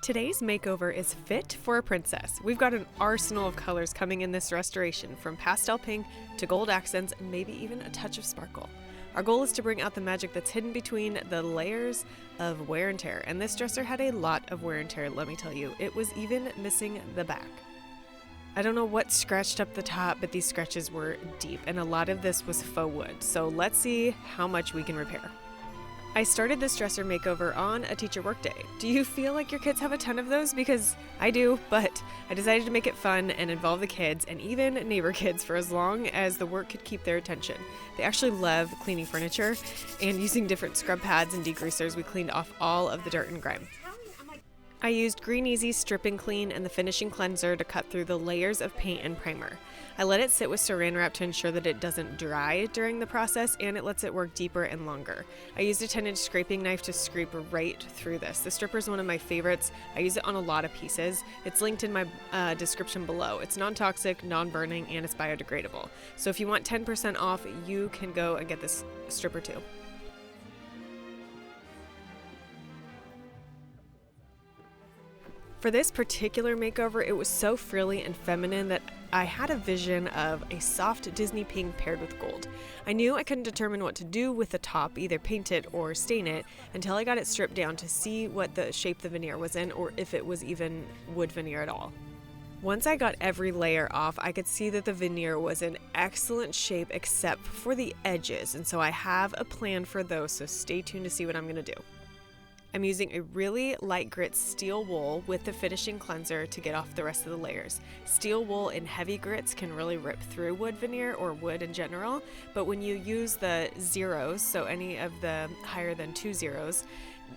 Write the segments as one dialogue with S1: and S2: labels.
S1: Today's makeover is fit for a princess. We've got an arsenal of colors coming in this restoration, from pastel pink to gold accents and maybe even a touch of sparkle. Our goal is to bring out the magic that's hidden between the layers of wear and tear, and this dresser had a lot of wear and tear, let me tell you. It was even missing the back. I don't know what scratched up the top, but these scratches were deep, and a lot of this was faux wood, so let's see how much we can repair. I started this dresser makeover on a teacher workday. Do you feel like your kids have a ton of those? Because I do, but I decided to make it fun and involve the kids and even neighbor kids for as long as the work could keep their attention. They actually love cleaning furniture, and using different scrub pads and degreasers, we cleaned off all of the dirt and grime. I used GreenEZ stripping clean and the finishing cleanser to cut through the layers of paint and primer. I let it sit with saran wrap to ensure that it doesn't dry during the process, and it lets it work deeper and longer. I used a 10-inch scraping knife to scrape right through this. The stripper is one of my favorites. I use it on a lot of pieces. It's linked in my description below. It's non-toxic, non-burning, and it's biodegradable. So if you want 10% off, you can go and get this stripper too. For this particular makeover, it was so frilly and feminine that I had a vision of a soft Disney pink paired with gold. I knew I couldn't determine what to do with the top, either paint it or stain it, until I got it stripped down to see what the shape the veneer was in, or if it was even wood veneer at all. Once I got every layer off, I could see that the veneer was in excellent shape except for the edges, and so I have a plan for those, so stay tuned to see what I'm going to do. I'm using a really light grit steel wool with the finishing cleanser to get off the rest of the layers. Steel wool in heavy grits can really rip through wood veneer or wood in general, but when you use the zeros, so any of the higher than 2 zeros,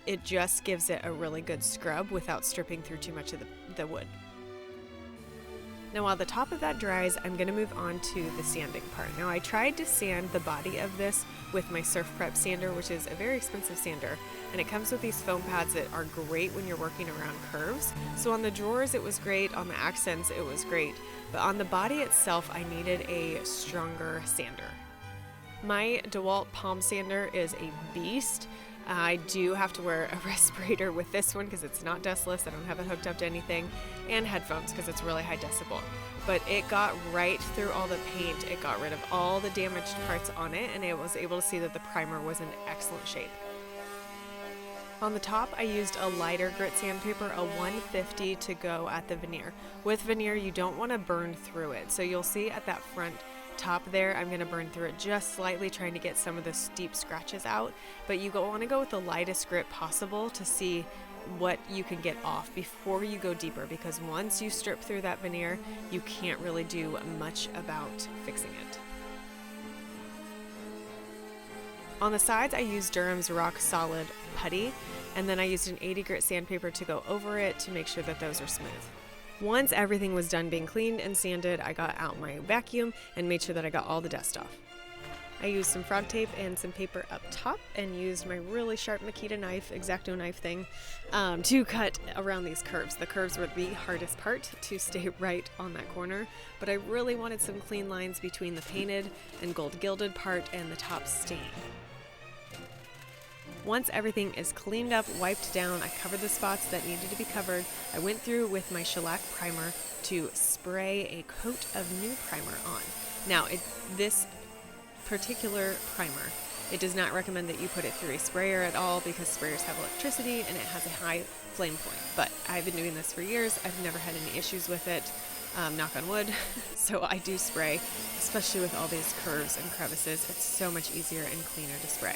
S1: it just gives it a really good scrub without stripping through too much of the wood. Now while the top of that dries, I'm going to move on to the sanding part. Now I tried to sand the body of this with my Surf Prep sander, which is a very expensive sander, and it comes with these foam pads that are great when you're working around curves. So on the drawers it was great, on the accents it was great, but on the body itself I needed a stronger sander. My DeWalt palm sander is a beast. I do have to wear a respirator with this one because it's not dustless. I don't have it hooked up to anything, and headphones because it's really high decibel. But it got right through all the paint. It got rid of all the damaged parts on it, and I was able to see that the primer was in excellent shape. On the top, I used a lighter grit sandpaper, a 150, to go at the veneer. With veneer, you don't want to burn through it. So you'll see at that front top there, I'm going to burn through it just slightly, trying to get some of those deep scratches out. But you want to go with the lightest grit possible to see what you can get off before you go deeper, because once you strip through that veneer, you can't really do much about fixing it. On the sides, I used Durham's Rock Solid Putty, and then I used an 80 grit sandpaper to go over it to make sure that those are smooth. Once everything was done being cleaned and sanded, I got out my vacuum and made sure that I got all the dust off. I used some frog tape and some paper up top and used my really sharp Makita knife, X-Acto knife thing, to cut around these curves. The curves were the hardest part to stay right on that corner, but I really wanted some clean lines between the painted and gold gilded part and the top stain. Once everything is cleaned up, wiped down, I covered the spots that needed to be covered. I went through with my shellac primer to spray a coat of new primer on. Now, this particular primer, it does not recommend that you put it through a sprayer at all, because sprayers have electricity and it has a high flame point. But I've been doing this for years. I've never had any issues with it, knock on wood. So I do spray, especially with all these curves and crevices. It's so much easier and cleaner to spray.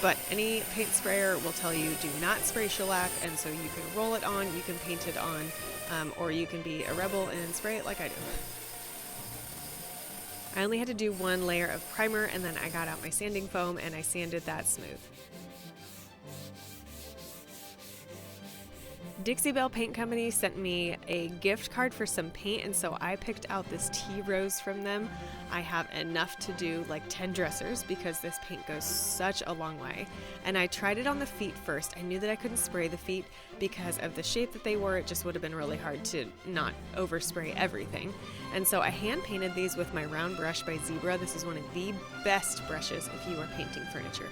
S1: But any paint sprayer will tell you do not spray shellac, and so you can roll it on, you can paint it on, or you can be a rebel and spray it like I do. I only had to do one layer of primer, and then I got out my sanding foam and I sanded that smooth. Dixie Belle Paint Company sent me a gift card for some paint, and so I picked out this tea rose from them. I have enough to do like 10 dressers because this paint goes such a long way. And I tried it on the feet first. I knew that I couldn't spray the feet because of the shape that they were. It just would have been really hard to not overspray everything. And so I hand painted these with my round brush by Zebra. This is one of the best brushes if you are painting furniture.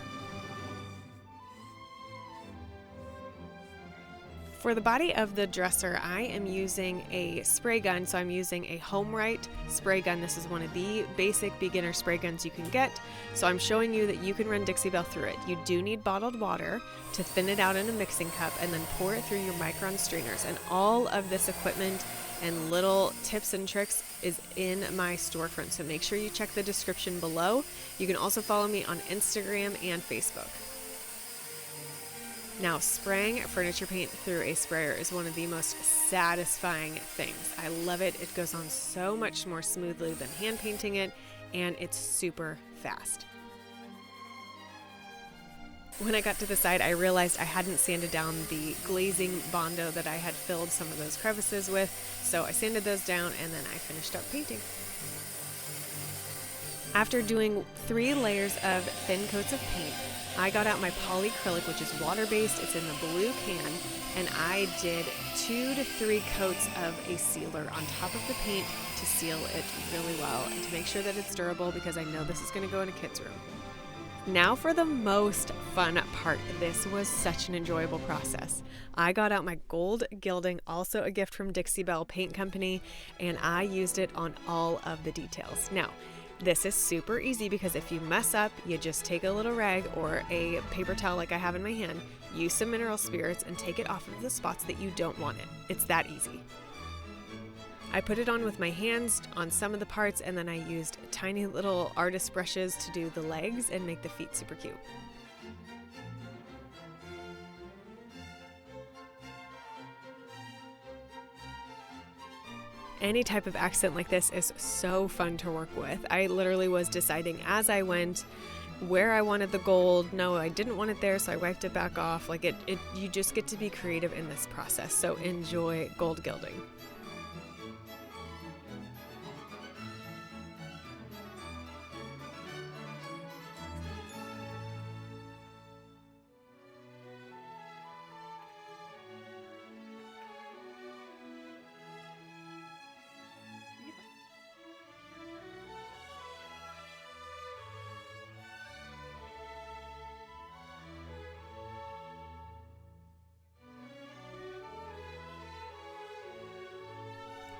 S1: For the body of the dresser, I am using a spray gun, so I'm using a HomeRite spray gun. This is one of the basic beginner spray guns you can get, so I'm showing you that you can run Dixie Belle through it. You do need bottled water to thin it out in a mixing cup and then pour it through your micron strainers, and all of this equipment and little tips and tricks is in my storefront, so make sure you check the description below. You can also follow me on Instagram and Facebook. Now, spraying furniture paint through a sprayer is one of the most satisfying things. I love it. It goes on so much more smoothly than hand painting it, and it's super fast. When I got to the side, I realized I hadn't sanded down the glazing Bondo that I had filled some of those crevices with, so I sanded those down and then I finished up painting. After doing 3 layers of thin coats of paint, I got out my polyacrylic, which is water-based. It's in the blue can, and I did 2 to 3 coats of a sealer on top of the paint to seal it really well and to make sure that it's durable, because I know this is going to go in a kid's room. Now for the most fun part. This was such an enjoyable process. I got out my gold gilding, also a gift from Dixie Belle Paint Company, and I used it on all of the details. Now, this is super easy because if you mess up, you just take a little rag or a paper towel like I have in my hand, use some mineral spirits, and take it off of the spots that you don't want it. It's that easy. I put it on with my hands on some of the parts, and then I used tiny little artist brushes to do the legs and make the feet super cute. Any type of accent like this is so fun to work with. I literally was deciding as I went where I wanted the gold. No, I didn't want it there, so I wiped it back off. Like you just get to be creative in this process, so enjoy gold gilding.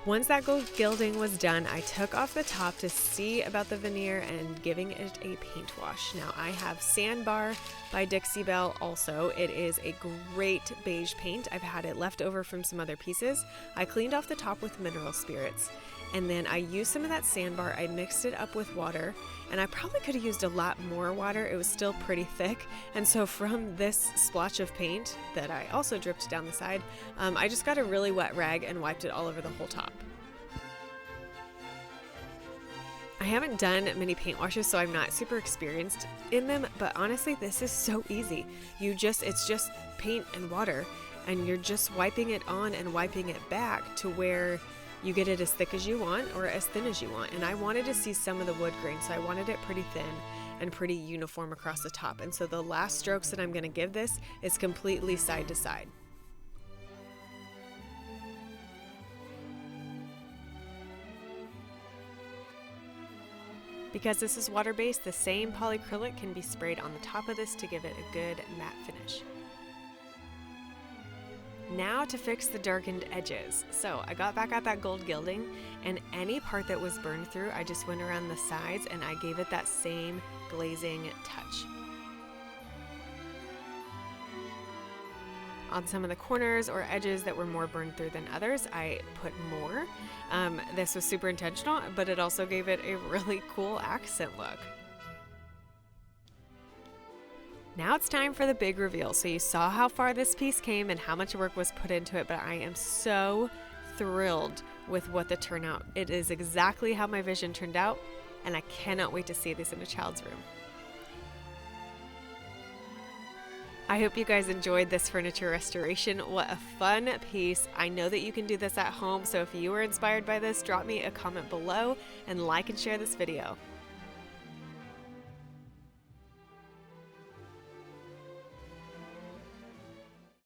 S1: Once that gold gilding was done, I took off the top to see about the veneer and giving it a paint wash. Now, I have Sandbar by Dixie Belle also. It is a great beige paint. I've had it left over from some other pieces. I cleaned off the top with mineral spirits, and then I used some of that Sandbar. I mixed it up with water, and I probably could have used a lot more water. It was still pretty thick, and so from this splotch of paint that I also dripped down the side, I just got a really wet rag and wiped it all over the whole top. I haven't done many paint washes, so I'm not super experienced in them, but honestly, this is so easy. It's just paint and water, and you're just wiping it on and wiping it back to where you get it as thick as you want or as thin as you want. And I wanted to see some of the wood grain, so I wanted it pretty thin and pretty uniform across the top. And so the last strokes that I'm going to give this is completely side to side. Because this is water-based, the same polyacrylic can be sprayed on the top of this to give it a good matte finish. Now to fix the darkened edges. So I got back out that gold gilding, and any part that was burned through, I just went around the sides and I gave it that same glazing touch. On some of the corners or edges that were more burned through than others, I put more. This was super intentional, but it also gave it a really cool accent look. Now it's time for the big reveal. So you saw how far this piece came and how much work was put into it, but I am so thrilled with what the turnout. It is exactly how my vision turned out, and I cannot wait to see this in a child's room. I hope you guys enjoyed this furniture restoration. What a fun piece. I know that you can do this at home, so if you were inspired by this, drop me a comment below and like and share this video.